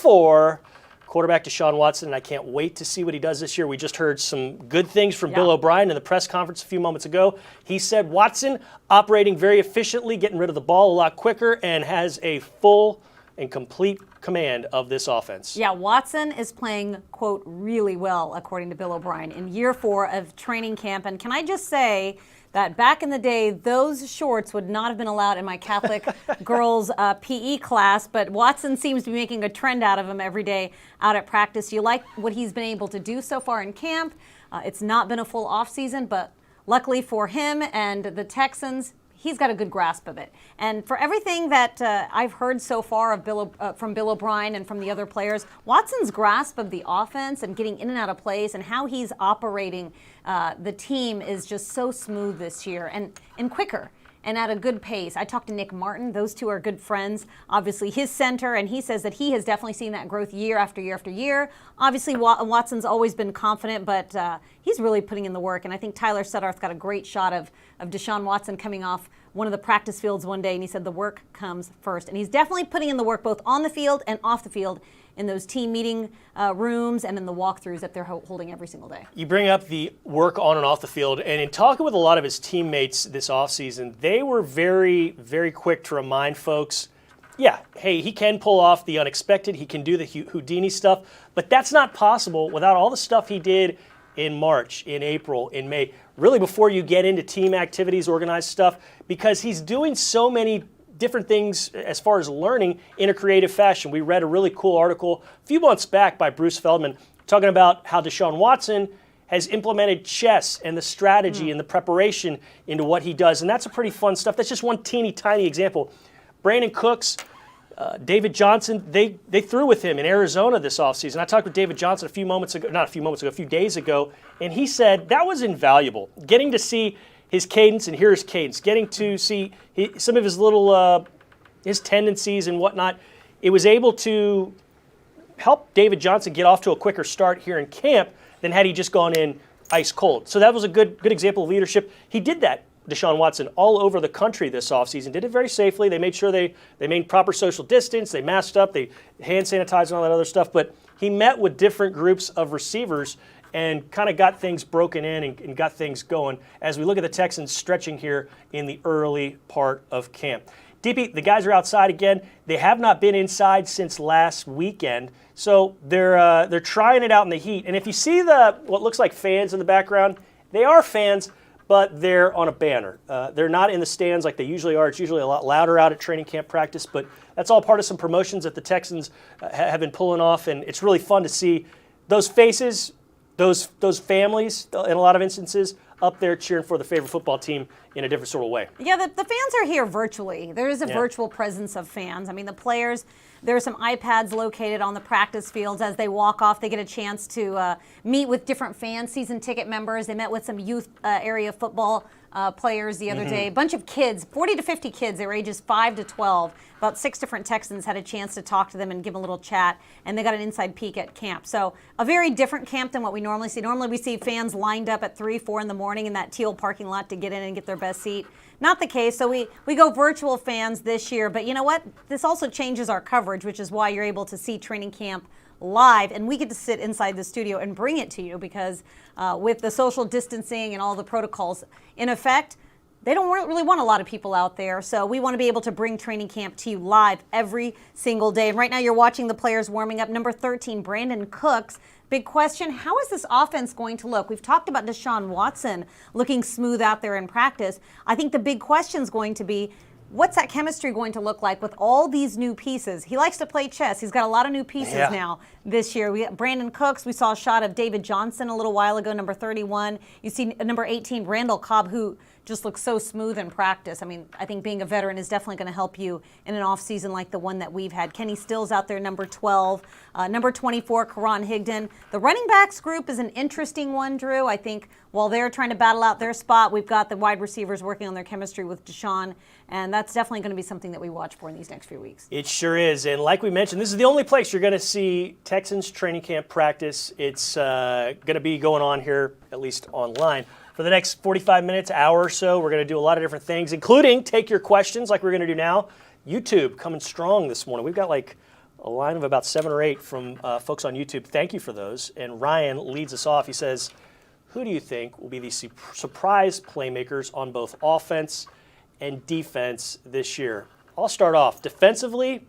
for quarterback Deshaun Watson, and I can't wait to see what he does this year. We just heard some good things from Bill O'Brien in the press conference a few moments ago. He said Watson operating very efficiently, getting rid of the ball a lot quicker, and has a full and complete command of this offense. Yeah, Watson is playing, quote, really well, according to Bill O'Brien, in year 4 of training camp. And can I just say that back in the day, those shorts would not have been allowed in my Catholic girls' PE class, but Watson seems to be making a trend out of them every day out at practice. You like what he's been able to do so far in camp. It's not been a full offseason, but luckily for him and the Texans, he's got a good grasp of it. And for everything that I've heard so far of from Bill O'Brien and from the other players, Watson's grasp of the offense and getting in and out of plays and how he's operating the team is just so smooth this year and quicker and at a good pace. I talked to Nick Martin. Those two are good friends. Obviously, his center, and he says that he has definitely seen that growth year after year after year. Obviously, Watson's always been confident, but he's really putting in the work. And I think Tyler Suddarth got a great shot of Deshaun Watson coming off one of the practice fields one day, and he said the work comes first. And he's definitely putting in the work both on the field and off the field in those team meeting rooms and in the walkthroughs that they're holding every single day. You bring up the work on and off the field, and in talking with a lot of his teammates this offseason, they were very, very quick to remind folks, yeah, hey, he can pull off the unexpected, he can do the Houdini stuff, but that's not possible without all the stuff he did in March, in April, in May, really before you get into team activities, organized stuff, because he's doing so many different things as far as learning in a creative fashion. We read a really cool article a few months back by Bruce Feldman talking about how Deshaun Watson has implemented chess and the strategy and the preparation into what he does, and that's a pretty fun stuff. That's just one teeny tiny example. Brandon Cooks, David Johnson, they threw with him in Arizona this offseason. I talked with David Johnson a few days ago, and he said that was invaluable. Getting to see his cadence and hear his cadence, getting to see some of his little his tendencies and whatnot. It was able to help David Johnson get off to a quicker start here in camp than had he just gone in ice cold. So that was a good example of leadership. He did that, Deshaun Watson, all over the country this offseason. Did it very safely. They made sure they made proper social distance. They masked up. They hand sanitized and all that other stuff. But he met with different groups of receivers and kind of got things broken in and got things going as we look at the Texans stretching here in the early part of camp. DP, the guys are outside again. They have not been inside since last weekend, so they're trying it out in the heat. And if you see what looks like fans in the background, they are fans, but they're on a banner. They're not in the stands like they usually are. It's usually a lot louder out at training camp practice, but that's all part of some promotions that the Texans have been pulling off, and it's really fun to see those faces, those families, in a lot of instances, up there cheering for the favorite football team in a different sort of way. Yeah, the fans are here virtually. There is a virtual presence of fans. I mean, the players, there are some iPads located on the practice fields. As they walk off, they get a chance to meet with different fans, season ticket members. They met with some youth area football players the other day. A bunch of kids, 40 to 50 kids. They were ages 5 to 12. About 6 different Texans had a chance to talk to them and give them a little chat, and they got an inside peek at camp. So a very different camp than what we normally see. Normally we see fans lined up at 3, 4 in the morning in that teal parking lot to get in and get their best seat. Not the case. So we go virtual fans this year. But you know what? This also changes our coverage, which is why you're able to see training camp live, and we get to sit inside the studio and bring it to you because with the social distancing and all the protocols in effect, they don't really want a lot of people out there, so we want to be able to bring training camp to you live every single day. And right now you're watching the players warming up. Number 13, Brandon Cooks. Big question, how is this offense going to look? We've talked about Deshaun Watson looking smooth out there in practice. I think the big question is going to be, what's that chemistry going to look like with all these new pieces? He likes to play chess. He's got a lot of new pieces now this year. We got Brandon Cooks. We saw a shot of David Johnson a little while ago, number 31. You see number 18, Randall Cobb, who just looks so smooth in practice. I mean, I think being a veteran is definitely going to help you in an offseason like the one that we've had. Kenny Stills out there, number 12. Number 24, Karan Higdon. The running backs group is an interesting one, Drew. I think while they're trying to battle out their spot, we've got the wide receivers working on their chemistry with Deshaun, and that's definitely going to be something that we watch for in these next few weeks. It sure is, and like we mentioned, this is the only place you're going to see Texans training camp practice. It's going to be going on here, at least online, for the next 45 minutes, hour or so. We're going to do a lot of different things, including take your questions like we're going to do now. YouTube coming strong this morning. We've got like a line of about 7 or 8 from folks on YouTube. Thank you for those. And Ryan leads us off. He says, who do you think will be the surprise playmakers on both offense and defense this year? I'll start off. Defensively,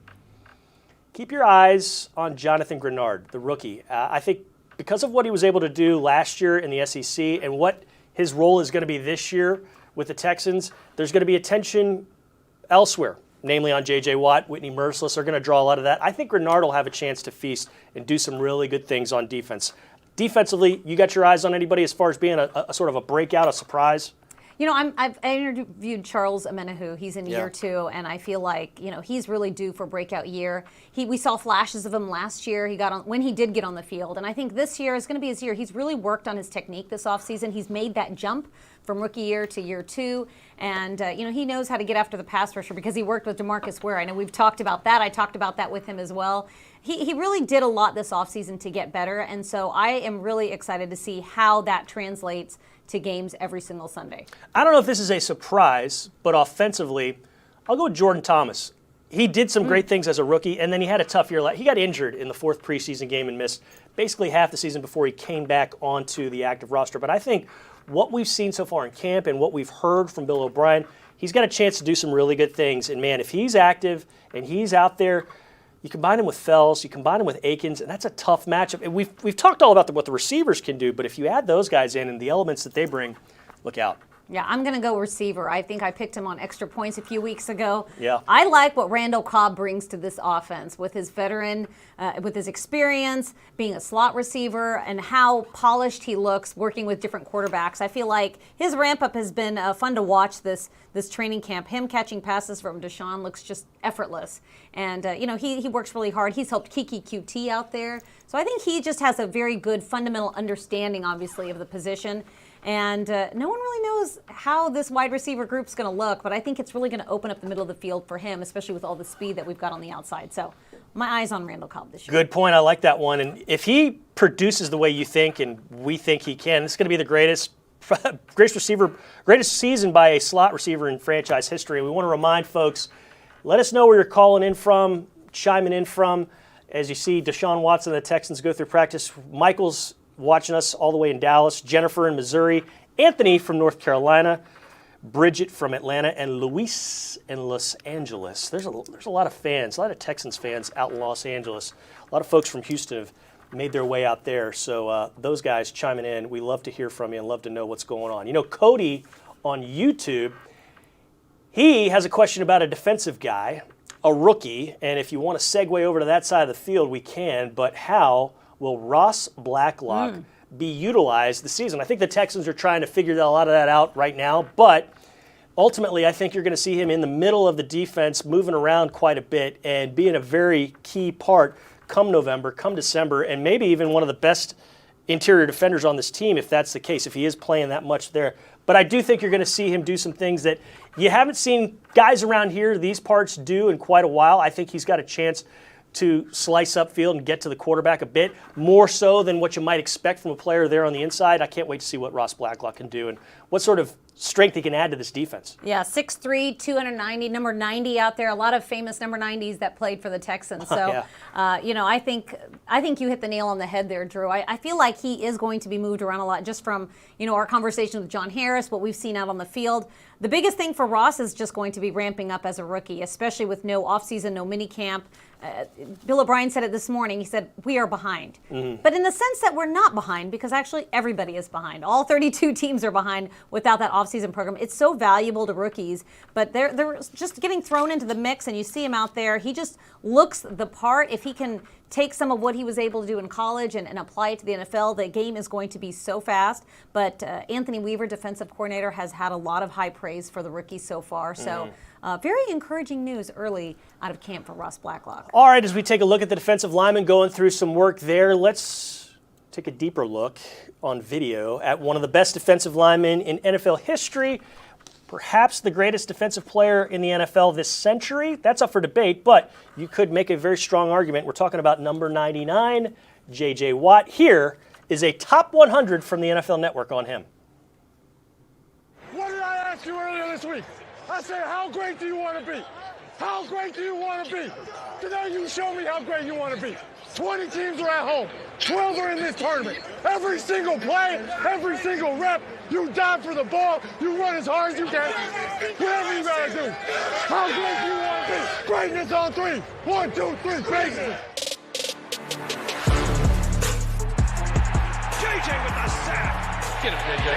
keep your eyes on Jonathan Grenard, the rookie. I think because of what he was able to do last year in the SEC and what his role is going to be this year with the Texans, there's going to be attention elsewhere, namely on J.J. Watt. Whitney Merciless are going to draw a lot of that. I think Grenard will have a chance to feast and do some really good things on defense. Defensively, you got your eyes on anybody as far as being a sort of a breakout, a surprise? You know, I interviewed Charles Amenahu. He's in year 2, and I feel like, you know, he's really due for a breakout year. We saw flashes of him last year. When he did get on the field, and I think this year is going to be his year. He's really worked on his technique this offseason. He's made that jump from rookie year to year 2, and you know, he knows how to get after the pass rusher because he worked with DeMarcus Ware. I know we've talked about that. I talked about that with him as well. He really did a lot this offseason to get better, and so I am really excited to see how that translates to games every single Sunday. I don't know if this is a surprise, but offensively, I'll go with Jordan Thomas. He did some great things as a rookie, and then he had a tough year. He got injured in the 4th preseason game and missed basically half the season before he came back onto the active roster. But I think what we've seen so far in camp and what we've heard from Bill O'Brien, he's got a chance to do some really good things. And, man, if he's active and he's out there, you combine him with Fells, you combine him with Akins, and that's a tough matchup. And we've talked all about what the receivers can do, but if you add those guys in and the elements that they bring, look out. Yeah, I'm going to go receiver. I think I picked him on extra points a few weeks ago. Yeah. I like what Randall Cobb brings to this offense with his veteran, with his experience, being a slot receiver, and how polished he looks working with different quarterbacks. I feel like his ramp-up has been fun to watch this training camp. Him catching passes from Deshaun looks just effortless. And, you know, he works really hard. He's helped Kiki QT out there. So I think he just has a very good fundamental understanding, obviously, of the position. And no one really knows how this wide receiver group's going to look, but I think it's really going to open up the middle of the field for him, especially with all the speed that we've got on the outside. So my eyes on Randall Cobb this year. Good point. I like that one. And if he produces the way you think and we think he can, this is going to be the greatest season by a slot receiver in franchise history. We want to remind folks, let us know where you're calling in from, chiming in from. As you see Deshaun Watson and the Texans go through practice, Michael's watching us all the way in Dallas, Jennifer in Missouri, Anthony from North Carolina, Bridget from Atlanta, and Luis in Los Angeles. There's a lot of fans, a lot of Texans fans out in Los Angeles. A lot of folks from Houston have made their way out there. So those guys chiming in, we love to hear from you and love to know what's going on. You know, Cody on YouTube, he has a question about a defensive guy, a rookie, and if you want to segue over to that side of the field, we can, but how will Ross Blacklock be utilized this season? I think the Texans are trying to figure a lot of that out right now, but ultimately I think you're going to see him in the middle of the defense moving around quite a bit and being a very key part come November, come December, and maybe even one of the best interior defenders on this team if that's the case, if he is playing that much there. But I do think you're going to see him do some things that you haven't seen guys around here, these parts, do in quite a while. I think he's got a chance to slice up field and get to the quarterback a bit, more so than what you might expect from a player there on the inside. I can't wait to see what Ross Blacklock can do and what sort of strength he can add to this defense. Yeah, 6'3", 290, number 90 out there. A lot of famous number 90s that played for the Texans. So, you know, I think you hit the nail on the head there, Drew. I feel like he is going to be moved around a lot just from, you know, our conversation with John Harris, what we've seen out on the field. The biggest thing for Ross is just going to be ramping up as a rookie, especially with no offseason, no mini camp. Bill O'Brien said it this morning. He said, we are behind. But in the sense that we're not behind, because actually everybody is behind. All 32 teams are behind without that offseason program. It's so valuable to rookies, but they're just getting thrown into the mix, and you see him out there. He just looks the part. If he can take some of what he was able to do in college and apply it to the NFL, the game is going to be so fast. But Anthony Weaver, defensive coordinator, has had a lot of high praise for the rookies so far. So very encouraging news early out of camp for Ross Blacklock. All right, as we take a look at the defensive lineman going through some work there, let's take a deeper look on video at one of the best defensive linemen in NFL history, perhaps the greatest defensive player in the NFL this century. That's up for debate, but you could make a very strong argument. We're talking about number 99, J.J. Watt. Here is a top 100 from the NFL Network on him. What did I ask you earlier this week? I said, how great do you want to be? How great do you want to be? Today you show me how great you want to be. 20 teams are at home. 12 are in this tournament. Every single play, every single rep, you dive for the ball, you run as hard as you can. Whatever you gotta do. How great do you want to be? Greatness on 3. 1, 2, 3, greatness. JJ with the sack. Get him, JJ.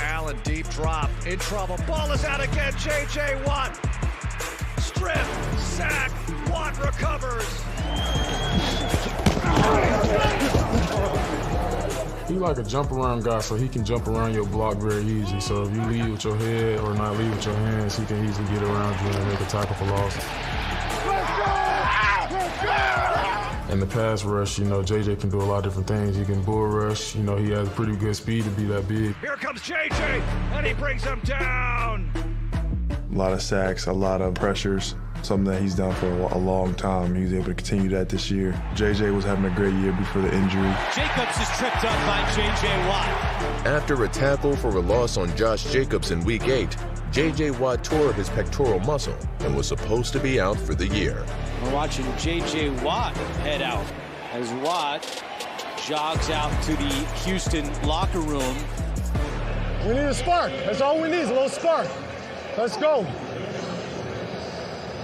Allen, deep drop, in trouble. Ball is out again. JJ Watt. Strip, sack. Watt recovers. He's like a jump around guy, so he can jump around your block very easy. So if you lead with your head or not lead with your hands, he can easily get around you and make a tackle for loss. In the pass rush, JJ can do a lot of different things. He can bull rush. He has pretty good speed to be that big. Here comes JJ, and he brings him down. A lot of sacks, a lot of pressures, something that he's done for a long time. He was able to continue that this year. JJ was having a great year before the injury. Jacobs is tripped up by JJ Watt. After a tackle for a loss on Josh Jacobs in Week 8, JJ Watt tore his pectoral muscle and was supposed to be out for the year. We're watching JJ Watt head out as Watt jogs out to the Houston locker room. We need a spark. That's all we need is a little spark. Let's go.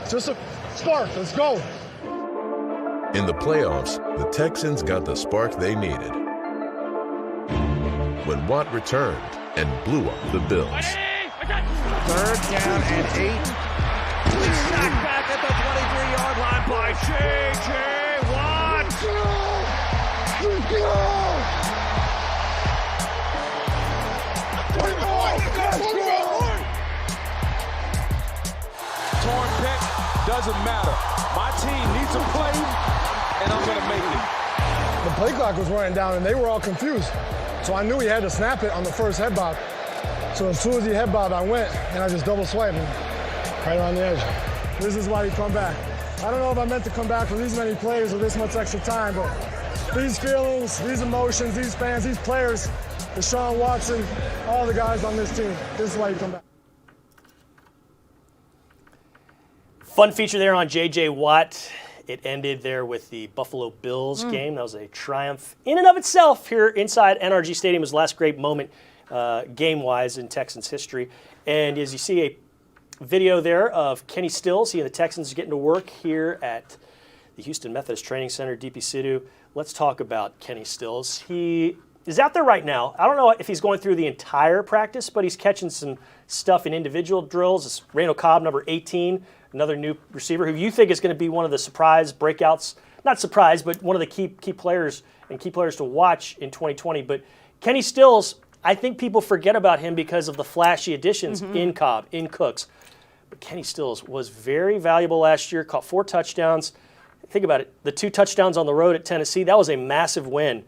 Just a spark. Let's go. In the playoffs, the Texans got the spark they needed when Watt returned and blew up the Bills. 3rd down and 8. He's sacked back at the 23-yard line by JJ Watt. Let's go. Torn pec, doesn't matter. My team needs a play, and I'm going to make it. The play clock was running down, and they were all confused. So I knew he had to snap it on the first head bob. So as soon as he head bobbed, I went, and I just double swiped him right around the edge. This is why he come back. I don't know if I meant to come back for these many plays with this much extra time, but these feelings, these emotions, these fans, these players, Deshaun Watson, all the guys on this team, this is why you come back. Fun feature there on J.J. Watt. It ended there with the Buffalo Bills game. That was a triumph in and of itself here inside NRG Stadium. It was the last great moment game-wise in Texans history. And as you see a video there of Kenny Stills, he and the Texans getting to work here at the Houston Methodist Training Center, DP Sidhu. Let's talk about Kenny Stills. He is out there right now. I don't know if he's going through the entire practice, but he's catching some stuff in individual drills. It's Randall Cobb, number 18, another new receiver who you think is going to be one of the surprise breakouts. Not surprise, but one of the key players and key players to watch in 2020. But Kenny Stills, I think people forget about him because of the flashy additions in Cobb, in Cooks. But Kenny Stills was very valuable last year, caught 4 touchdowns. Think about it, the 2 touchdowns on the road at Tennessee, that was a massive win.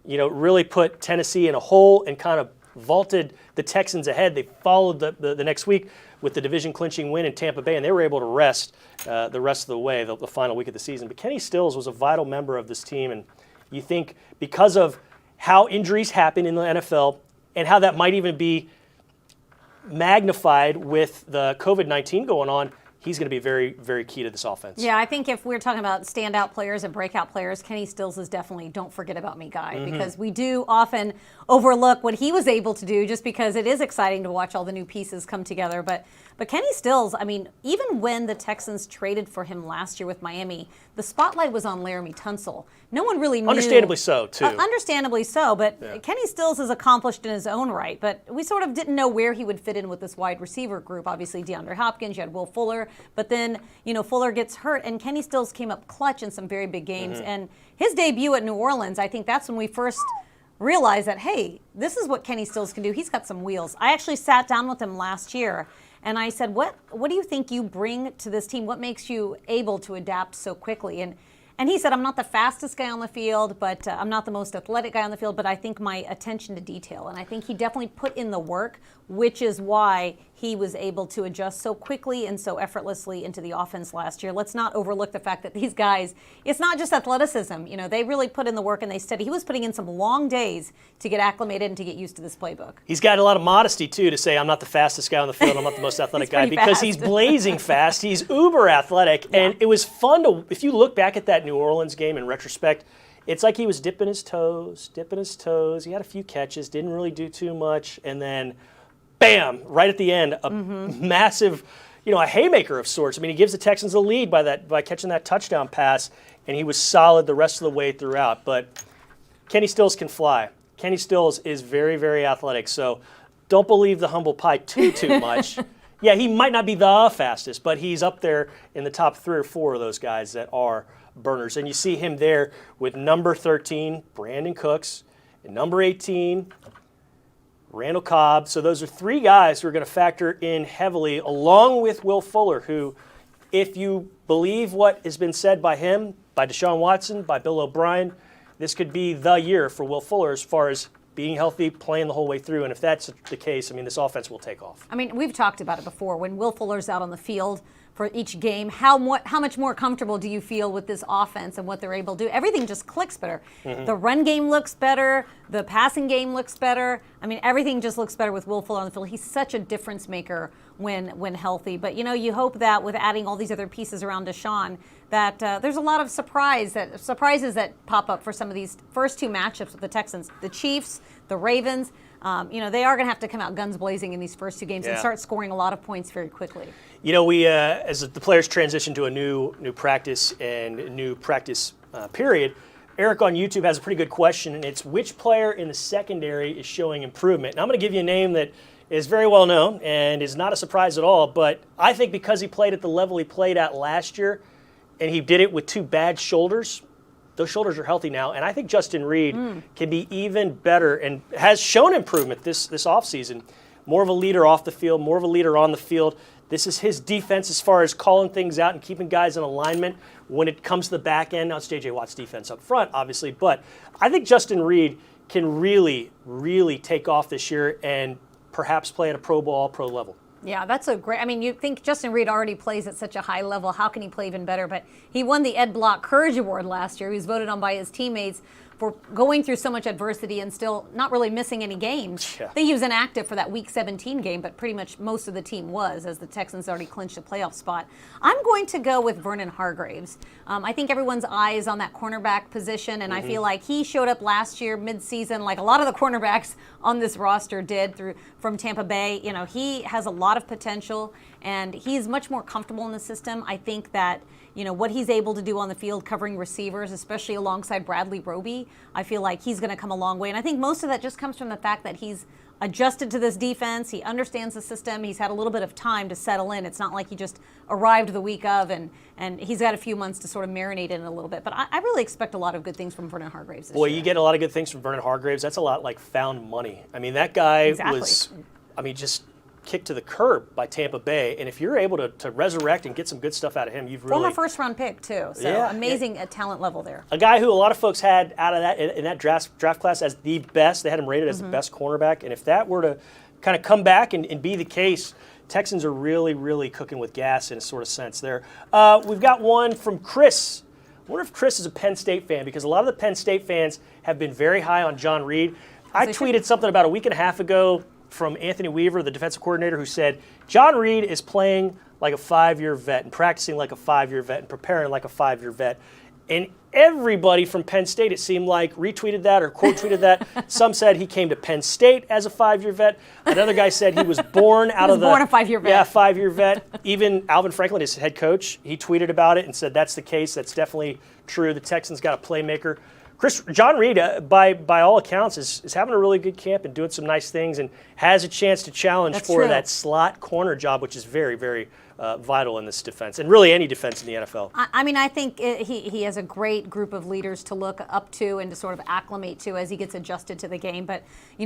Really put Tennessee in a hole and kind of vaulted the Texans ahead. They followed the next week with the division-clinching win in Tampa Bay, and they were able to rest the rest of the way, the final week of the season. But Kenny Stills was a vital member of this team, and you think because of how injuries happen in the NFL and how that might even be magnified with the COVID-19 going on, he's going to be very, very key to this offense. Yeah, I think if we're talking about standout players and breakout players, Kenny Stills is definitely don't forget about me guy, because we do often overlook what he was able to do just because it is exciting to watch all the new pieces come together. But Kenny Stills, I mean, even when the Texans traded for him last year with Miami, the spotlight was on Laramie Tunsil. No one really knew. Understandably so, too. Understandably so, but Kenny Stills is accomplished in his own right, but we sort of didn't know where he would fit in with this wide receiver group. Obviously, DeAndre Hopkins, you had Will Fuller, but then, Fuller gets hurt, and Kenny Stills came up clutch in some very big games. And his debut at New Orleans, I think that's when we first realized that, hey, this is what Kenny Stills can do. He's got some wheels. I actually sat down with him last year, and I said, what do you think you bring to this team? What makes you able to adapt so quickly? And And he said, I'm not the fastest guy on the field, but I'm not the most athletic guy on the field, but I think my attention to detail. And I think he definitely put in the work, which is why he was able to adjust so quickly and so effortlessly into the offense last year. Let's not overlook the fact that these guys, it's not just athleticism. You know, they really put in the work and they study. He was putting in some long days to get acclimated and to get used to this playbook. He's got a lot of modesty, too, to say, I'm not the fastest guy on the field, I'm not the most athletic guy, because fast. he's blazing fast. He's uber athletic. Yeah. And it was fun to, if you look back at that New Orleans game in retrospect, it's like he was dipping his toes. He had a few catches, didn't really do too much, and then bam, right at the end, a massive, a haymaker of sorts. I mean, he gives the Texans the lead by catching that touchdown pass, and he was solid the rest of the way throughout. But Kenny Stills can fly. Kenny Stills is very, very athletic, so don't believe the humble pie too much. Yeah, he might not be the fastest, but he's up there in the top 3 or 4 of those guys that are burners. And you see him there with number 13, Brandon Cooks, and number 18, Randall Cobb. So those are 3 guys who are going to factor in heavily, along with Will Fuller, who, if you believe what has been said by him, by Deshaun Watson, by Bill O'Brien, this could be the year for Will Fuller as far as being healthy, playing the whole way through. And if that's the case, I mean, this offense will take off. I mean, we've talked about it before. When Will Fuller's out on the field for each game, how much more comfortable do you feel with this offense and what they're able to do? Everything just clicks better. The run game looks better. The passing game looks better. I mean, everything just looks better with Will Fuller on the field. He's such a difference maker when healthy. But, you hope that with adding all these other pieces around Deshaun, that there's a lot of surprises that pop up for some of these first 2 matchups with the Texans. The Chiefs, the Ravens, they are going to have to come out guns blazing in these first 2 games and start scoring a lot of points very quickly. We, as the players transition to a new practice and new practice period, Eric on YouTube has a pretty good question, and it's which player in the secondary is showing improvement? And I'm going to give you a name that is very well known and is not a surprise at all, but I think because he played at the level he played at last year, and he did it with 2 bad shoulders, those shoulders are healthy now, and I think Justin Reid can be even better and has shown improvement this offseason. More of a leader off the field, more of a leader on the field. This is his defense as far as calling things out and keeping guys in alignment when it comes to the back end. Now it's J.J. Watt's defense up front, obviously, but I think Justin Reid can really, really take off this year and perhaps play at a Pro Bowl, All-Pro level. Yeah, that's a great. I mean, you think Justin Reid already plays at such a high level. How can he play even better? But he won the Ed Block Courage Award last year. He was voted on by his teammates for going through so much adversity and still not really missing any games. Yeah. I think he was inactive for that Week 17 game, but pretty much most of the team was, as the Texans already clinched a playoff spot. I'm going to go with Vernon Hargreaves. I think everyone's eye is on that cornerback position, and I feel like he showed up last year midseason like a lot of the cornerbacks on this roster did from Tampa Bay. He has a lot of potential, and he's much more comfortable in the system. I think that what he's able to do on the field covering receivers, especially alongside Bradley Roby, I feel like he's going to come a long way. And I think most of that just comes from the fact that he's adjusted to this defense. He understands the system. He's had a little bit of time to settle in. It's not like he just arrived the week of and he's got a few months to sort of marinate in it a little bit. But I really expect a lot of good things from Vernon Hargreaves this year. You get a lot of good things from Vernon Hargreaves. That's a lot like found money. I mean, that guy was, just kicked to the curb by Tampa Bay, and if you're able to resurrect and get some good stuff out of him, you've really... Former first-round pick, too, so amazing talent level there. A guy who a lot of folks had out of that in that draft class as the best. They had him rated as the best cornerback, and if that were to kind of come back and be the case, Texans are really, really cooking with gas in a sort of sense there. We've got one from Chris. I wonder if Chris is a Penn State fan, because a lot of the Penn State fans have been very high on John Reid. I tweeted something about a week and a half ago from Anthony Weaver, the defensive coordinator, who said, John Reid is playing like a 5-year vet and practicing like a 5-year vet and preparing like a 5-year vet. And everybody from Penn State, it seemed like, retweeted that or quote tweeted that. Some said he came to Penn State as a 5-year vet. Another guy said he was born out of the... born a 5-year vet. Yeah, 5-year vet. Even Alvin Franklin, his head coach, he tweeted about it and said that's the case. That's definitely true. The Texans got a playmaker. John Reid, by all accounts, is having a really good camp and doing some nice things and has a chance to challenge that slot corner job, which is very, very vital in this defense and really any defense in the NFL. I think he has a great group of leaders to look up to and to sort of acclimate to as he gets adjusted to the game. But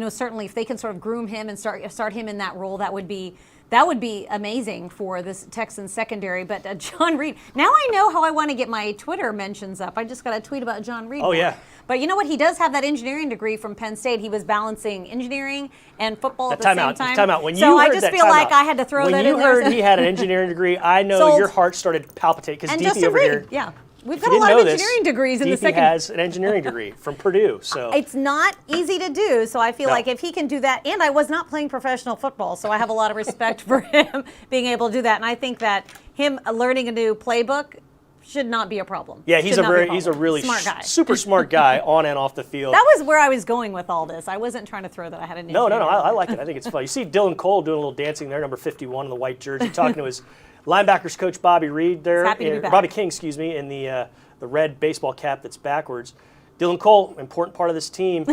certainly if they can sort of groom him and start him in that role, that would be That would be amazing for this Texans secondary. But John Reid, now I know how I want to get my Twitter mentions up. I just got a tweet about John Reid. Oh, yeah. But you know what? He does have that engineering degree from Penn State. He was balancing engineering and football at the same time. Time out. When so you I heard just that, feel like I had to throw that in there. When you heard he had an engineering degree, I know Sold. your heart started palpitating because And DP Justin over Reid, here. yeah. We've If got you a lot didn't of know engineering this, degrees in the DP second. has an engineering degree from Purdue. So It's not easy to do, so I feel like if he can do that, and I was not playing professional football, so I have a lot of respect for him being able to do that, and I think that him learning a new playbook should not be a problem. Yeah, he's a really smart guy. super smart guy on and off the field. That was where I was going with all this. I wasn't trying to throw that I had a new. No, I like it. I think it's fun. You see Dylan Cole doing a little dancing there, number 51 in the white jersey, talking to his linebackers coach Bobby Reid there. Happy to be back. Bobby King, excuse me, in the red baseball cap that's backwards. Dylan Cole, important part of this team.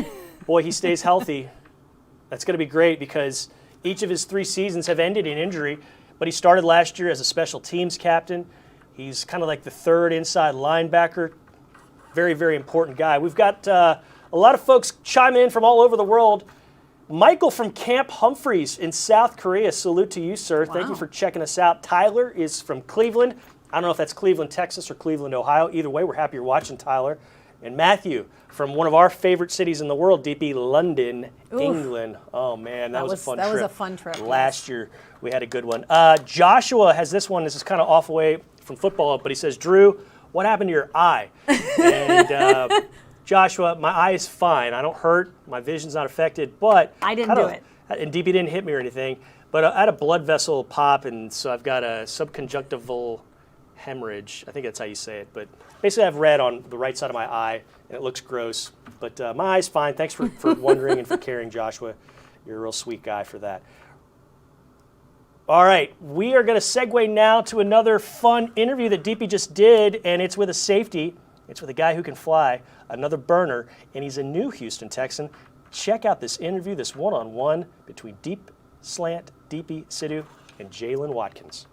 Boy, he stays healthy. That's going to be great because each of his 3 seasons have ended in injury, but he started last year as a special teams captain. He's kind of like the third inside linebacker. Very, very important guy. We've got a lot of folks chiming in from all over the world. Michael from Camp Humphreys in South Korea. Salute to you, sir. Wow. Thank you for checking us out. Tyler is from Cleveland. I don't know if that's Cleveland, Texas, or Cleveland, Ohio. Either way, we're happy you're watching, Tyler. And Matthew from one of our favorite cities in the world, DP, London, England. Oh, man, that was a fun trip. That was a fun trip. Last year, we had a good one. Joshua has this one. This is kind of off away from football, but he says, Drew, what happened to your eye? And Joshua, my eye is fine. I don't hurt. My vision's not affected, but I didn't do it. And DP didn't hit me or anything, but I had a blood vessel pop, and so I've got a subconjunctival hemorrhage. I think that's how you say it. But basically, I have red on the right side of my eye, and it looks gross. But my eye's fine. Thanks for wondering and for caring, Joshua. You're a real sweet guy for that. All right, we are going to segue now to another fun interview that DP just did, and it's with a safety. It's with a guy who can fly, another burner, and he's a new Houston Texan. Check out this interview, this one-on-one between Deep Slant, DP Sidhu, and Jalen Watkins.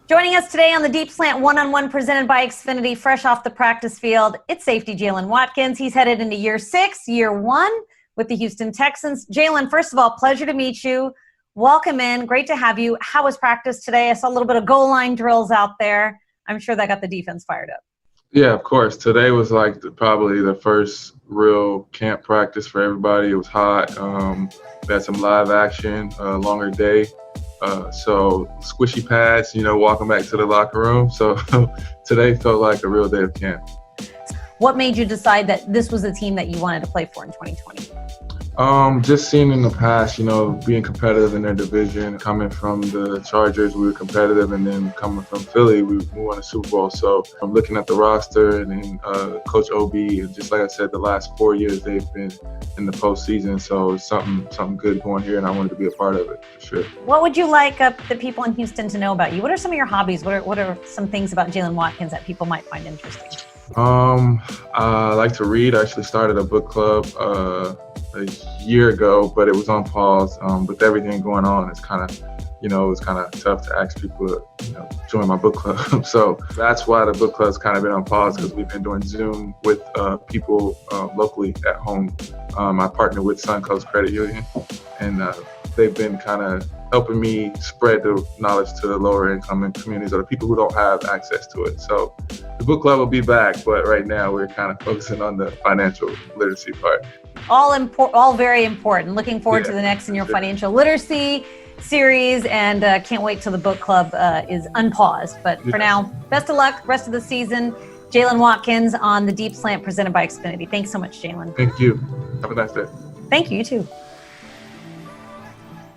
Joining us today on the Deep Slant one-on-one presented by Xfinity, fresh off the practice field, it's safety Jalen Watkins. He's headed into year 6, year 1 with the Houston Texans. Jalen, first of all, pleasure to meet you. Welcome in. Great to have you. How was practice today? I saw a little bit of goal line drills out there. I'm sure that got the defense fired up. Yeah, of course. Today was like probably the first real camp practice for everybody. It was hot. We had some live action, longer day. So squishy pads, walking back to the locker room. So today felt like a real day of camp. What made you decide that this was the team that you wanted to play for in 2020? Just seeing in the past, being competitive in their division, coming from the Chargers, we were competitive, and then coming from Philly, we won a Super Bowl. So I'm looking at the roster, and then Coach OB, and just like I said, the last 4 years they've been in the postseason. So it's something good going here, and I wanted to be a part of it for sure. What would you like the people in Houston to know about you? What are some of your hobbies? What are some things about Jalen Watkins that people might find interesting? I like to read. I actually started a book club a year ago, but it was on pause. With everything going on, it's kind of tough to ask people to join my book club. So that's why the book club's kind of been on pause, because we've been doing Zoom with people locally at home. I partner with Suncoast Credit Union, and they've been kind of helping me spread the knowledge to the lower income communities or the people who don't have access to it. So the book club will be back, but right now we're kind of focusing on the financial literacy part. All very important. Looking forward to the next in your financial literacy series, and can't wait till the book club is unpaused. But for now, best of luck rest of the season. Jalen Watkins on the Deep Slant presented by Xfinity. Thanks so much, Jalen. Thank you. Have a nice day. Thank you. You too.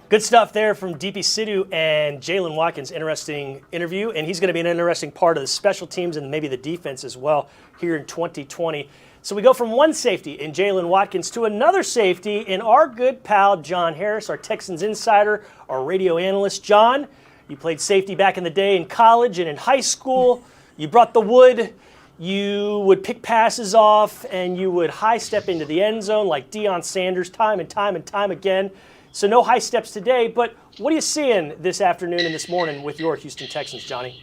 Good stuff there from DP Sidhu and Jalen Watkins. Interesting interview, and he's going to be an interesting part of the special teams and maybe the defense as well here in 2020. So we go from one safety in Jalen Watkins to another safety in our good pal John Harris, our Texans insider, our radio analyst. John, you played safety back in the day in college and in high school. You brought the wood. You would pick passes off, and you would high step into the end zone like Deion Sanders time and time again. So no high steps today, but what are you seeing this afternoon and this morning with your Houston Texans, Johnny?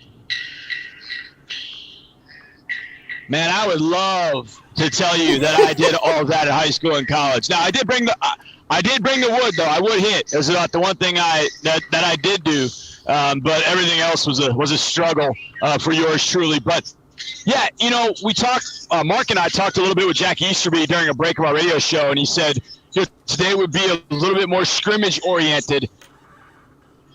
Man, I would love to tell you that I did all of that in high school and college. Now, I did bring I did bring the wood, though. I would hit. That's about the one thing that I did do. But everything else was a struggle for yours truly. But, yeah, we talked Mark and I talked a little bit with Jack Easterby during a Breakout radio show, and he said today would be a little bit more scrimmage-oriented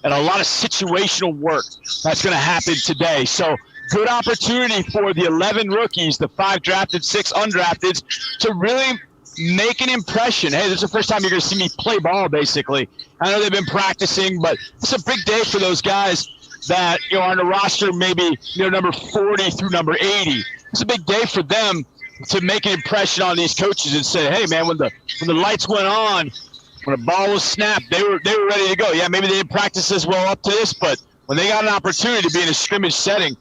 and a lot of situational work that's going to happen today. So good opportunity for the 11 rookies, the 5 drafted, 6 undrafted, to really make an impression. Hey, this is the first time you're going to see me play ball, basically. I know they've been practicing, but it's a big day for those guys that are on the roster, maybe number 40 through number 80. It's a big day for them to make an impression on these coaches and say, hey, man, when the lights went on, when the ball was snapped, they were ready to go. Yeah, maybe they didn't practice as well up to this, but when they got an opportunity to be in a scrimmage setting,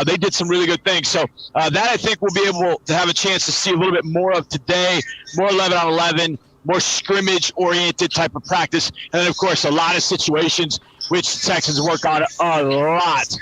they did some really good things. So that I think we'll be able to have a chance to see a little bit more of today, more 11-on-11, more scrimmage-oriented type of practice. And then, of course, a lot of situations, which the Texans work on a lot,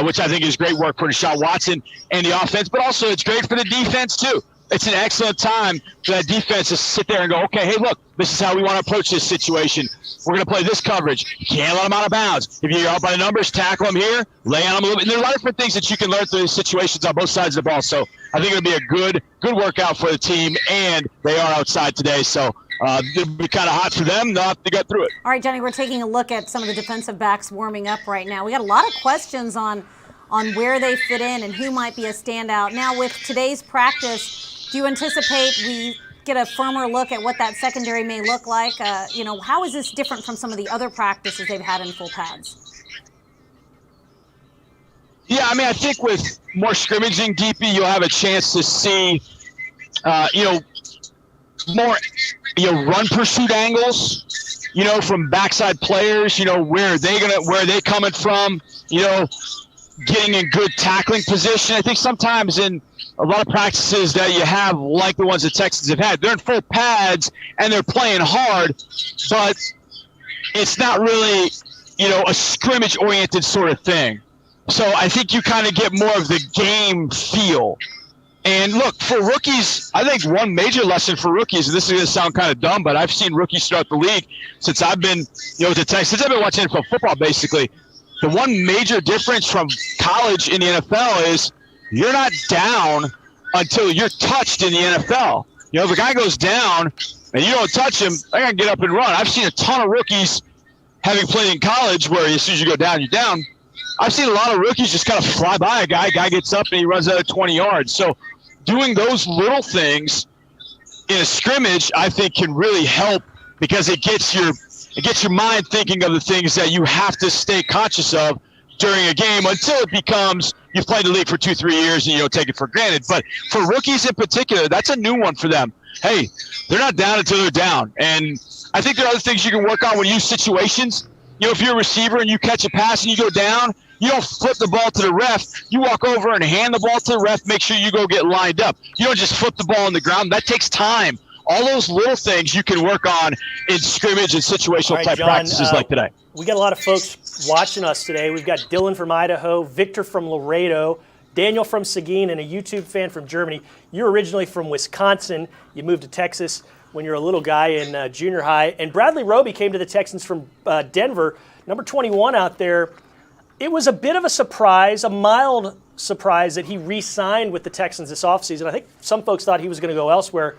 which I think is great work for Deshaun Watson and the offense. But also it's great for the defense, too. It's an excellent time for that defense to sit there and go, okay, hey, look, this is how we want to approach this situation. We're going to play this coverage. You can't let them out of bounds. If you're out by the numbers, tackle them here, lay on them a little bit. And there are a lot of different things that you can learn through these situations on both sides of the ball. So I think it'll be a good workout for the team, and they are outside today. So it'll be kind of hot for them. They'll have to get through it. All right, Johnny, we're taking a look at some of the defensive backs warming up right now. We got a lot of questions on where they fit in and who might be a standout. Now, with today's practice, do you anticipate we get a firmer look at what that secondary may look like? How is this different from some of the other practices they've had in full pads? Yeah, I think with more scrimmaging, DP, you'll have a chance to see, more, run pursuit angles, from backside players, where are they coming from, getting in good tackling position. I think sometimes in a lot of practices that you have, like the ones the Texans have had, they're in full pads and they're playing hard, but it's not really, a scrimmage-oriented sort of thing. So I think you kind of get more of the game feel. And look, for rookies, I think one major lesson for rookies, and this is going to sound kind of dumb, but I've seen rookies throughout the league since I've been, with the Texans, since I've been watching NFL football, basically. The one major difference from college in the NFL is you're not down until you're touched in the NFL. If a guy goes down and you don't touch him, they're going to get up and run. I've seen a ton of rookies having played in college where as soon as you go down, you're down. I've seen a lot of rookies just kind of fly by a guy. Guy gets up and he runs out of 20 yards. So doing those little things in a scrimmage, I think, can really help because it gets your mind thinking of the things that you have to stay conscious of during a game until it becomes you've played the league for 2-3 years and you don't take it for granted. But for rookies in particular, that's a new one for them. Hey, they're not down until they're down. And I think there are other things you can work on when you use situations. If you're a receiver and you catch a pass and you go down, you don't flip the ball to the ref. You walk over and hand the ball to the ref, make sure you go get lined up. You don't just flip the ball on the ground. That takes time. All those little things you can work on in scrimmage and situational type John, practices like today. We got a lot of folks watching us today. We've got Dylan from Idaho, Victor from Laredo, Daniel from Seguin, and a YouTube fan from Germany. You're originally from Wisconsin. You moved to Texas when you were a little guy in junior high. And Bradley Roby came to the Texans from Denver, number 21 out there. It was a bit of a surprise, a mild surprise that he re-signed with the Texans this offseason. I think some folks thought he was going to go elsewhere.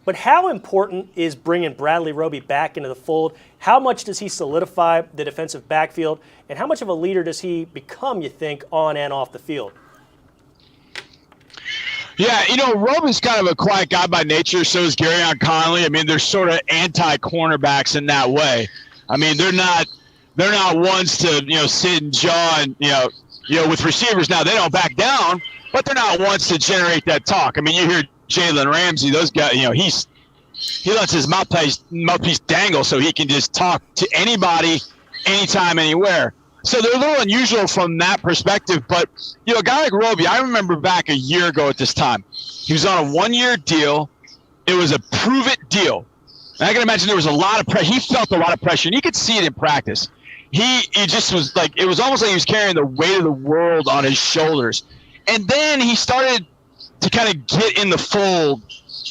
But how important is bringing Bradley Roby back into the fold? How much does he solidify the defensive backfield? And how much of a leader does he become, you think, on and off the field? Yeah, Roby's kind of a quiet guy by nature. So is Garyon Conley. They're sort of anti-cornerbacks in that way. They're not ones to, sit and jaw and, with receivers. Now, they don't back down, but they're not ones to generate that talk. You hear Jalen Ramsey, those guys, he lets his mouthpiece dangle so he can just talk to anybody, anytime, anywhere. So they're a little unusual from that perspective. But, a guy like Roby, I remember back a year ago at this time, he was on a 1-year deal. It was a prove-it deal. And I can imagine there was a lot of pressure. He felt a lot of pressure, and you could see it in practice. He just was like, it was almost like he was carrying the weight of the world on his shoulders. And then he started to kind of get in the fold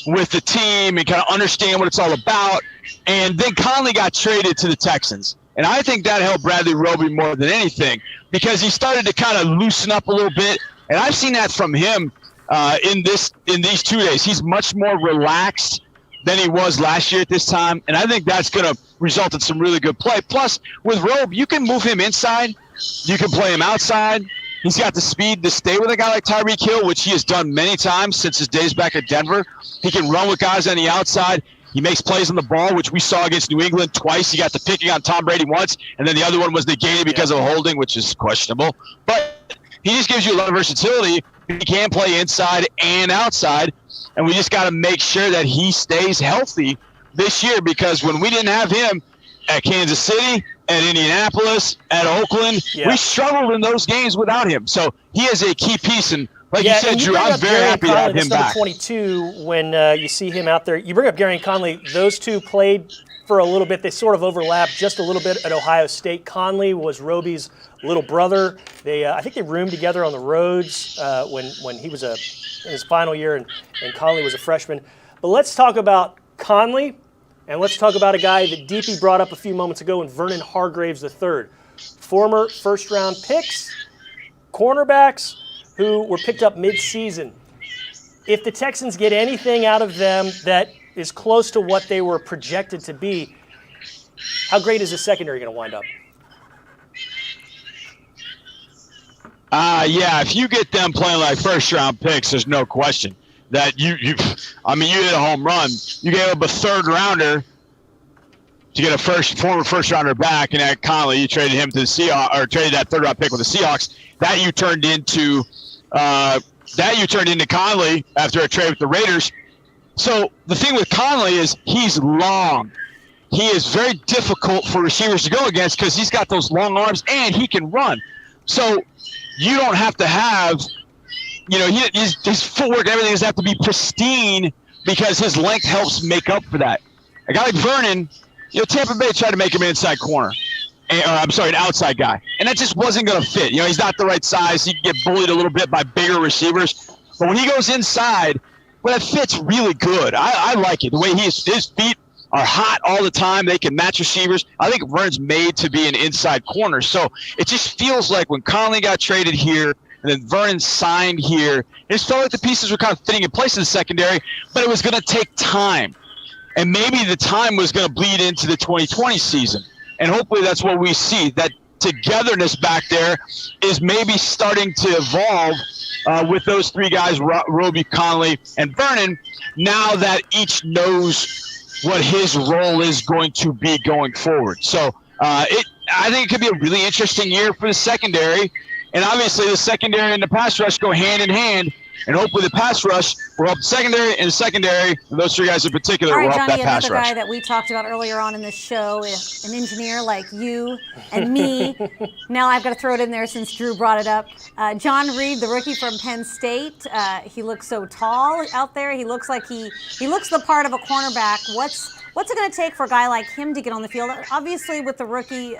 with the team and kind of understand what it's all about, And then Conley got traded to the Texans. And I think that helped Bradley Roby more than anything because he started to kind of loosen up a little bit. And I've seen that from him in these 2 days. He's much more relaxed than he was last year at this time. And I think that's going to result in some really good play. Plus, with Roby, you can move him inside. You can play him outside. He's got the speed to stay with a guy like Tyreek Hill, which he has done many times since his days back at Denver. He can run with guys on the outside. He makes plays on the ball, which we saw against New England twice. He got the picking on Tom Brady once, and then the other one was negated because of a holding, which is questionable. But he just gives you a lot of versatility. He can play inside and outside, and we just got to make sure that he stays healthy this year because when we didn't have him at Kansas City, at Indianapolis, at Oakland, we struggled in those games without him. So he is a key piece, and like you said, Drew, I'm very happy to have him back. 22, when you see him out there, you bring up Gary and Conley. Those two played for a little bit. They sort of overlapped just a little bit at Ohio State. Conley was Roby's little brother. They, I think they roomed together on the roads when he was in his final year and Conley was a freshman. But let's talk about Conley, and let's talk about a guy that DP brought up a few moments ago in Vernon Hargraves III. Former first-round picks, cornerbacks, who were picked up mid-season. If the Texans get anything out of them that is close to what they were projected to be, how great is the secondary going to wind up? Yeah, if you get them playing like first-round picks, there's no question that you hit a home run. You gave up a third-rounder to get a former first-rounder back, and at Conley, you traded him to the Seahawks, or traded that third-round pick with the Seahawks. That you turned into Conley after a trade with the Raiders. So the thing with Conley is he's long. He is very difficult for receivers to go against because he's got those long arms and he can run. So you don't have to have, his footwork, everything doesn't have to be pristine because his length helps make up for that. A guy like Vernon, Tampa Bay tried to make him an inside corner. An outside guy. And that just wasn't going to fit. He's not the right size. He can get bullied a little bit by bigger receivers. But when he goes inside, that fits really good. I like it. The way his feet are hot all the time. They can match receivers. I think Vernon's made to be an inside corner. So it just feels like when Conley got traded here and then Vernon signed here, it just felt like the pieces were kind of fitting in place in the secondary, but it was going to take time. And maybe the time was going to bleed into the 2020 season. And hopefully that's what we see. That togetherness back there is maybe starting to evolve with those three guys, Roby, Conley, and Vernon, now that each knows what his role is going to be going forward. So I think it could be a really interesting year for the secondary. And obviously the secondary and the pass rush go hand in hand. And hopefully the pass rush will help the secondary, and those three guys in particular will help that pass rush. All right, Johnny, another guy that we talked about earlier on in this show, an engineer like you and me. Now I've got to throw it in there since Drew brought it up. John Reid, the rookie from Penn State. He looks so tall out there. He looks like he looks the part of a cornerback. What's it going to take for a guy like him to get on the field? Obviously, with the rookie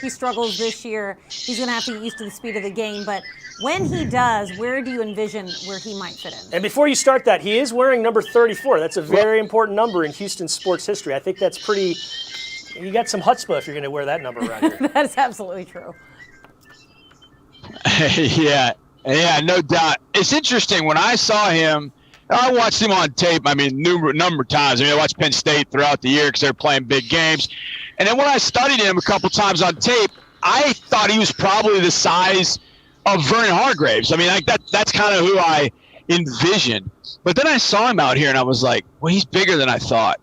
struggles this year, he's going to have to get used to the speed of the game. But when he does, where do you envision where he might fit in? And before you start that, he is wearing number 34. That's a very important number in Houston sports history. I think that's pretty – you got some chutzpah if you're going to wear that number around here. That is absolutely true. Yeah, no doubt. It's interesting. When I saw him – I watched him on tape, number of times. I watched Penn State throughout the year because they're playing big games. And then when I studied him a couple times on tape, I thought he was probably the size of Vernon Hargraves. That's kind of who I envisioned. But then I saw him out here, and I was like, well, he's bigger than I thought.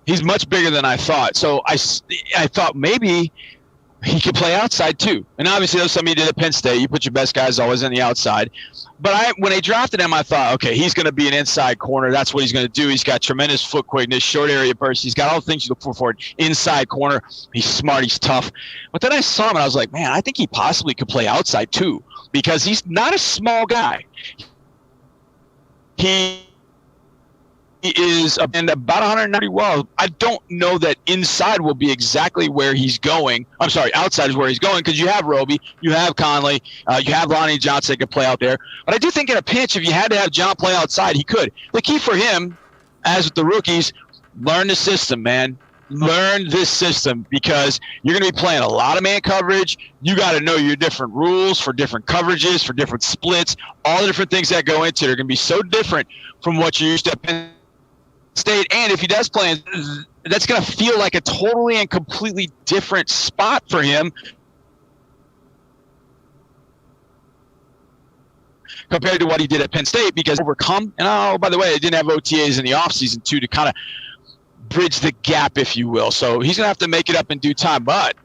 He's much bigger than I thought. So I thought maybe he could play outside too. And obviously that's something he did at Penn State. You put your best guys always on the outside. But when they drafted him, I thought, okay, he's going to be an inside corner. That's what he's going to do. He's got tremendous foot quickness, short area burst. He's got all the things you look for an inside corner. He's smart. He's tough. But then I saw him, and I was like, man, I think he possibly could play outside too because he's not a small guy. He is about 190 well. I don't know that inside will be exactly where he's going. I'm sorry, outside is where he's going because you have Roby, you have Conley, you have Lonnie Johnson that can play out there. But I do think in a pinch, if you had to have John play outside, he could. The key for him, as with the rookies, learn the system, man. learn this system because you're going to be playing a lot of man coverage. You got to know your different rules for different coverages, for different splits, all the different things that go into it are going to be so different from what you're used to at Penn State. And if he does play, that's going to feel like a totally and completely different spot for him compared to what he did at Penn State, because overcome. And oh, by the way, it didn't have OTAs in the offseason too to kind of bridge the gap, if you will. So he's going to have to make it up in due time. But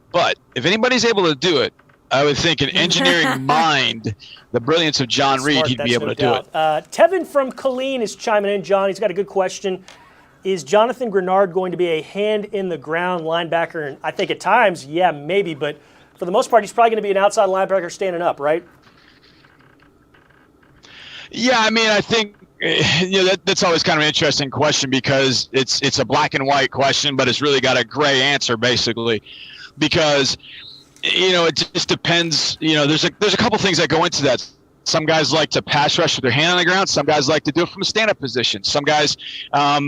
if anybody's able to do it, I would think an engineering mind, the brilliance of John Reid, he'd be able to do it. Tevin from Colleen is chiming in. John, he's got a good question. Is Jonathan Grenard going to be a hand-in-the-ground linebacker? And I think at times, yeah, maybe. But for the most part, he's probably going to be an outside linebacker standing up, right? Yeah, I mean, I think that's always kind of an interesting question because it's a black and white question, but it's really got a gray answer basically, because it just depends. There's a couple things that go into that. Some guys like to pass rush with their hand on the ground. Some guys like to do it from a stand-up position. Some guys, are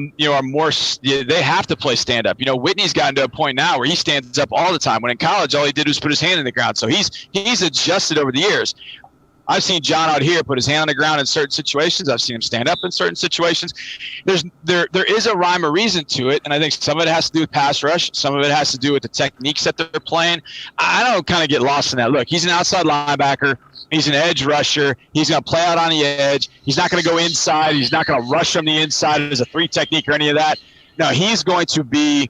more. They have to play stand-up. Whitney's gotten to a point now where he stands up all the time. When in college, all he did was put his hand in the ground. So he's adjusted over the years. I've seen John out here put his hand on the ground in certain situations. I've seen him stand up in certain situations. There is a rhyme or reason to it, and I think some of it has to do with pass rush. Some of it has to do with the techniques that they're playing. I don't kind of get lost in that. Look, he's an outside linebacker. He's an edge rusher. He's going to play out on the edge. He's not going to go inside. He's not going to rush from the inside as a three technique or any of that. No, he's going to be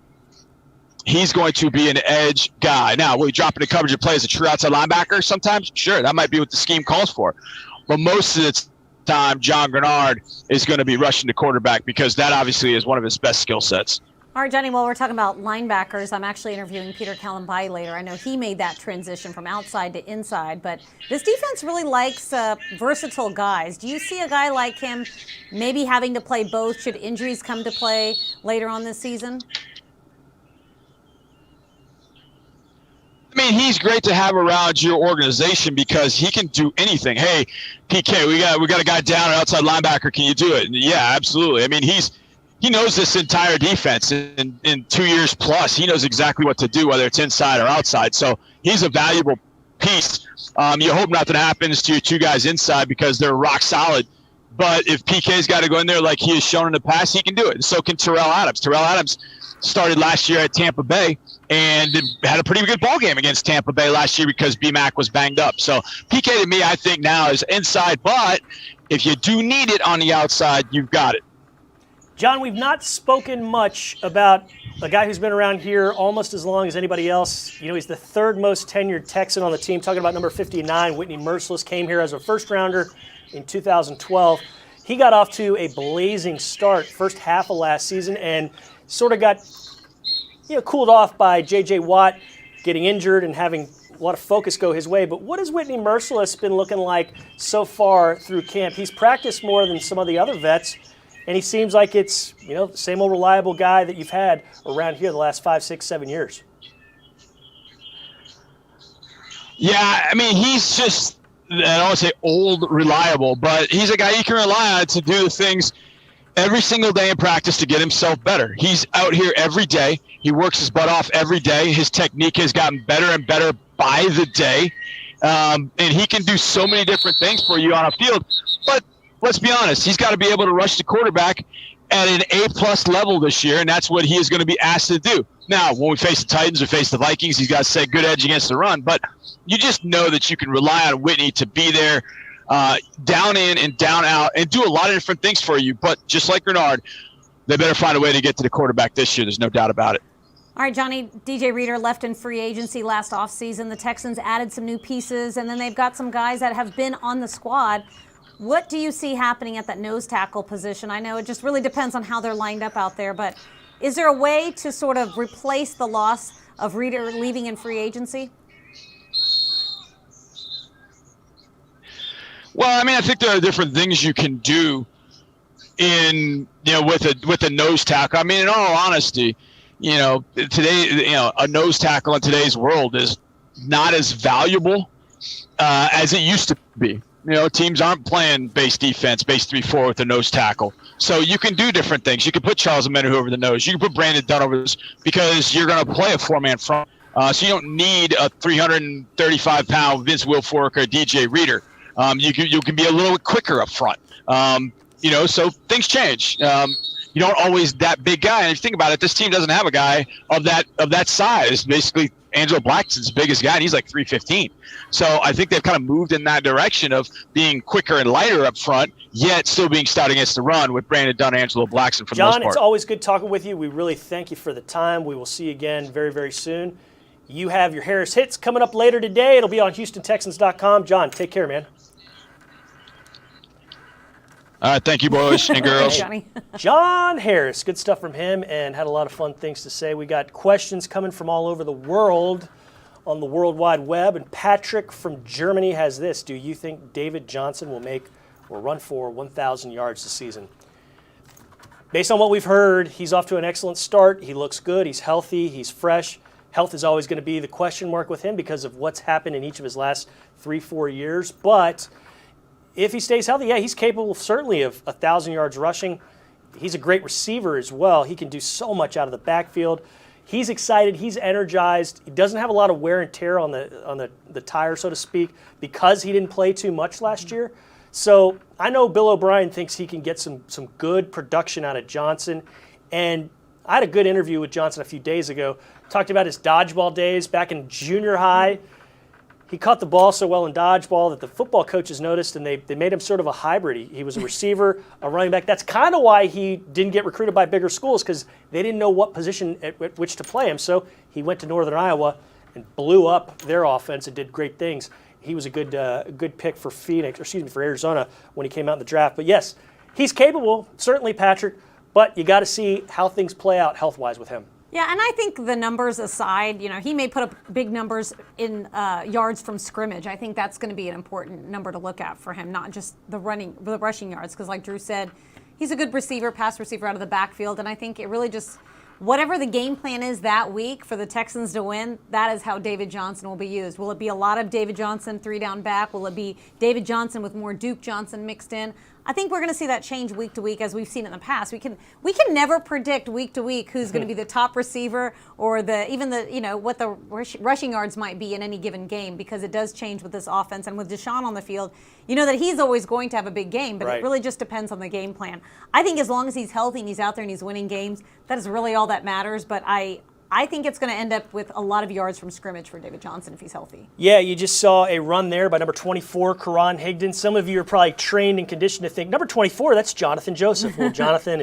an edge guy. Now, will he drop into coverage and play as a true outside linebacker sometimes? Sure, that might be what the scheme calls for. But most of the time, John Grenard is going to be rushing to quarterback because that obviously is one of his best skill sets. All right, Johnny, while we're talking about linebackers, I'm actually interviewing Peter Kalambai later. I know he made that transition from outside to inside, but this defense really likes versatile guys. Do you see a guy like him maybe having to play both should injuries come to play later on this season? I mean, he's great to have around your organization because he can do anything. Hey, PK, we got a guy down, an outside linebacker. Can you do it? And yeah, absolutely. I mean, he knows this entire defense in 2 years plus. He knows exactly what to do, whether it's inside or outside. So he's a valuable piece. You hope nothing happens to your two guys inside because they're rock solid. But if PK's got to go in there like he has shown in the past, he can do it. And so can Terrell Adams. Terrell Adams started last year at Tampa Bay and had a pretty good ball game against Tampa Bay last year because BMAC was banged up. So PK to me, I think now is inside, but if you do need it on the outside, you've got it. John, we've not spoken much about a guy who's been around here almost as long as anybody else. He's the third most tenured Texan on the team. Talking about number 59, Whitney Merciless, came here as a first-rounder in 2012. He got off to a blazing start first half of last season and sort of got cooled off by J.J. Watt getting injured and having a lot of focus go his way. But what has Whitney Merciless been looking like so far through camp? He's practiced more than some of the other vets, and he seems like it's the same old reliable guy that you've had around here the last 5, 6, 7 years. Yeah, I mean, he's just, I don't want to say old reliable, but he's a guy you can rely on to do the things every single day in practice to get himself better. He's out here every day. He works his butt off every day. His technique has gotten better and better by the day. And he can do so many different things for you on a field. But let's be honest, he's got to be able to rush the quarterback at an A-plus level this year, and that's what he is going to be asked to do. Now, when we face the Titans or face the Vikings, he's got to set good edge against the run. But you just know that you can rely on Whitney to be there down in and down out and do a lot of different things for you. But just like Grenard, they better find a way to get to the quarterback this year. There's no doubt about it. All right, Johnny, DJ Reader left in free agency last offseason. The Texans added some new pieces, and then they've got some guys that have been on the squad. What do you see happening at that nose tackle position? I know it just really depends on how they're lined up out there, but is there a way to sort of replace the loss of Reader leaving in free agency? Well, I mean, I think there are different things you can do with a nose tackle. I mean, in all honesty, today, a nose tackle in today's world is not as valuable as it used to be. teams aren't playing base defense, base 3-4 with a nose tackle. So you can do different things. You can put Charles Omenihu over the nose. You can put Brandon Dunn over this because you're going to play a four-man front. So you don't need a 335-pound Vince Wilfork or DJ Reader. You can be a little bit quicker up front. So things change. You don't always that big guy. And if you think about it, this team doesn't have a guy of that size. Basically, Angelo Blackson's the biggest guy, and he's like 315. So I think they've kind of moved in that direction of being quicker and lighter up front, yet still being stout against the run with Brandon Dunn and Angelo Blackson for the most part. John, it's always good talking with you. We really thank you for the time. We will see you again very, very soon. You have your Harris Hits coming up later today. It'll be on HoustonTexans.com. John, take care, man. All right, thank you, boys and girls. John Harris, good stuff from him, and had a lot of fun things to say. We got questions coming from all over the world on the World Wide Web, and Patrick from Germany has this. Do you think David Johnson will make or run for 1,000 yards this season? Based on what we've heard, he's off to an excellent start. He looks good. He's healthy. He's fresh. Health is always going to be the question mark with him because of what's happened in each of his last 3-4 years, but if he stays healthy, he's capable certainly of 1,000 yards rushing. He's a great receiver as well. He can do so much out of the backfield. He's excited. He's energized. He doesn't have a lot of wear and tear on the tire, so to speak, because he didn't play too much last year. So I know Bill O'Brien thinks he can get some good production out of Johnson. And I had a good interview with Johnson a few days ago. Talked about his dodgeball days back in junior high. He caught the ball so well in dodgeball that the football coaches noticed, and they made him sort of a hybrid. He was a receiver, a running back. That's kind of why he didn't get recruited by bigger schools, because they didn't know what position at which to play him. So he went to Northern Iowa and blew up their offense and did great things. He was a good pick for for Arizona when he came out in the draft. But yes, he's capable, certainly, Patrick. But you got to see how things play out health-wise with him. Yeah, and I think the numbers aside, he may put up big numbers in yards from scrimmage. I think that's going to be an important number to look at for him, not just the rushing yards, because like Drew said, he's a good receiver, pass receiver out of the backfield, and I think it really just, whatever the game plan is that week for the Texans to win, that is how David Johnson will be used. Will it be a lot of David Johnson 3-down back? Will it be David Johnson with more Duke Johnson mixed in? I think we're going to see that change week to week as we've seen in the past. We can never predict week to week who's going to be the top receiver or what the rushing yards might be in any given game, because it does change with this offense. And with Deshaun on the field, that he's always going to have a big game, but It really just depends on the game plan. I think as long as he's healthy and he's out there and he's winning games, that is really all that matters. But I think it's going to end up with a lot of yards from scrimmage for David Johnson if he's healthy. Yeah, you just saw a run there by number 24, Karan Higdon. Some of you are probably trained and conditioned to think, number 24, that's Jonathan Joseph. Well, Jonathan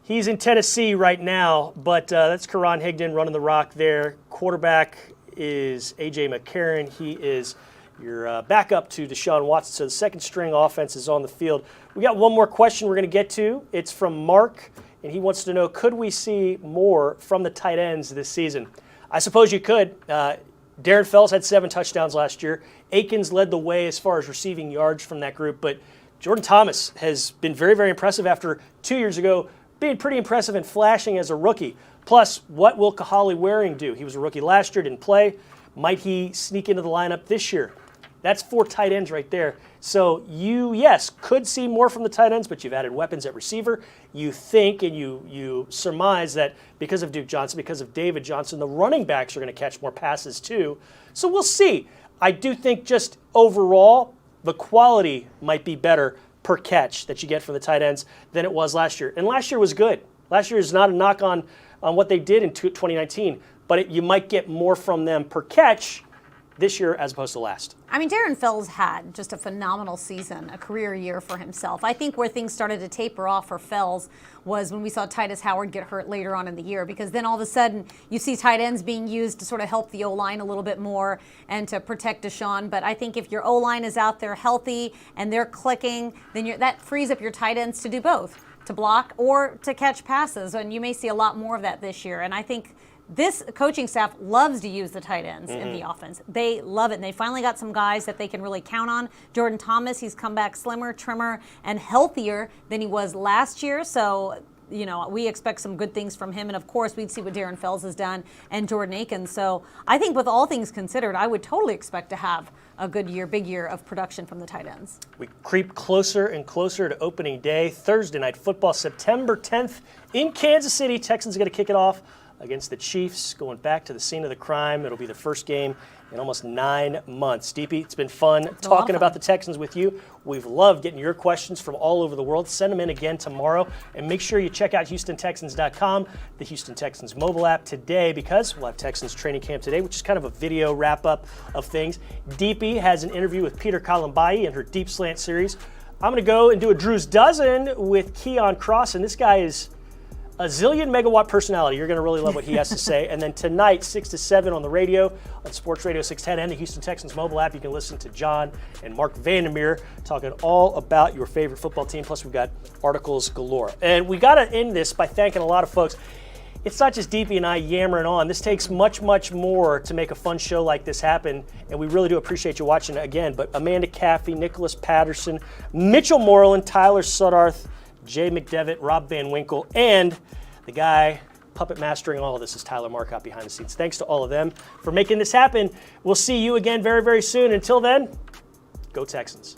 he's in Tennessee right now, but that's Karan Higdon running the rock there. Quarterback is A.J. McCarron. He is your backup to Deshaun Watson. So the second string offense is on the field. We got one more question we're going to get to. It's from Mark. And he wants to know, could we see more from the tight ends this season? I suppose you could. Darren Fells had 7 touchdowns last year. Akins led the way as far as receiving yards from that group. But Jordan Thomas has been very, very impressive after 2 years ago being pretty impressive and flashing as a rookie. Plus, what will Kahale Waring do? He was a rookie last year, didn't play. Might he sneak into the lineup this year? That's 4 tight ends right there. So you, yes, could see more from the tight ends, but you've added weapons at receiver. You think and you surmise that because of Duke Johnson, because of David Johnson, the running backs are going to catch more passes too. So we'll see. I do think just overall, the quality might be better per catch that you get from the tight ends than it was last year. And last year was good. Last year is not a knock on what they did in 2019, but you might get more from them per catch this year as opposed to last. I mean, Darren Fells had just a phenomenal season, a career year for himself. I think where things started to taper off for Fells was when we saw Titus Howard get hurt later on in the year, because then all of a sudden you see tight ends being used to sort of help the O-line a little bit more and to protect Deshaun. But I think if your O-line is out there healthy and they're clicking, then that frees up your tight ends to do both, to block or to catch passes. And you may see a lot more of that this year. And I think this coaching staff loves to use the tight ends in the offense. They love it, and they finally got some guys that they can really count on. Jordan Thomas, he's come back slimmer, trimmer, and healthier than he was last year. So, we expect some good things from him. And, of course, we'd see what Darren Fells has done and Jordan Akins. So I think with all things considered, I would totally expect to have a good year, big year of production from the tight ends. We creep closer and closer to opening day. Thursday Night Football, September 10th in Kansas City. Texans are going to kick it off against the Chiefs, going back to the scene of the crime. It'll be the first game in almost 9 months. Deepy, it's been fun talking about the Texans with you. We've loved getting your questions from all over the world. Send them in again tomorrow. And make sure you check out HoustonTexans.com, the Houston Texans mobile app today, because we'll have Texans training camp today, which is kind of a video wrap-up of things. Deepy has an interview with Peter Kalambayi in her Deep Slant series. I'm going to go and do a Drew's Dozen with Keon Cross, and this guy is a zillion megawatt personality. You're going to really love what he has to say. And then tonight, 6 to 7 on the radio, on Sports Radio 610 and the Houston Texans mobile app, you can listen to John and Mark Vandermeer talking all about your favorite football team. Plus, we've got articles galore. And we got to end this by thanking a lot of folks. It's not just Deepy and I yammering on. This takes much, much more to make a fun show like this happen, and we really do appreciate you watching it again. But Amanda Caffey, Nicholas Patterson, Mitchell Moreland, Tyler Sudarth, Jay McDevitt, Rob Van Winkle, and the guy puppet mastering all of this is Tyler Marcotte behind the scenes. Thanks to all of them for making this happen. We'll see you again very, very soon. Until then, go Texans.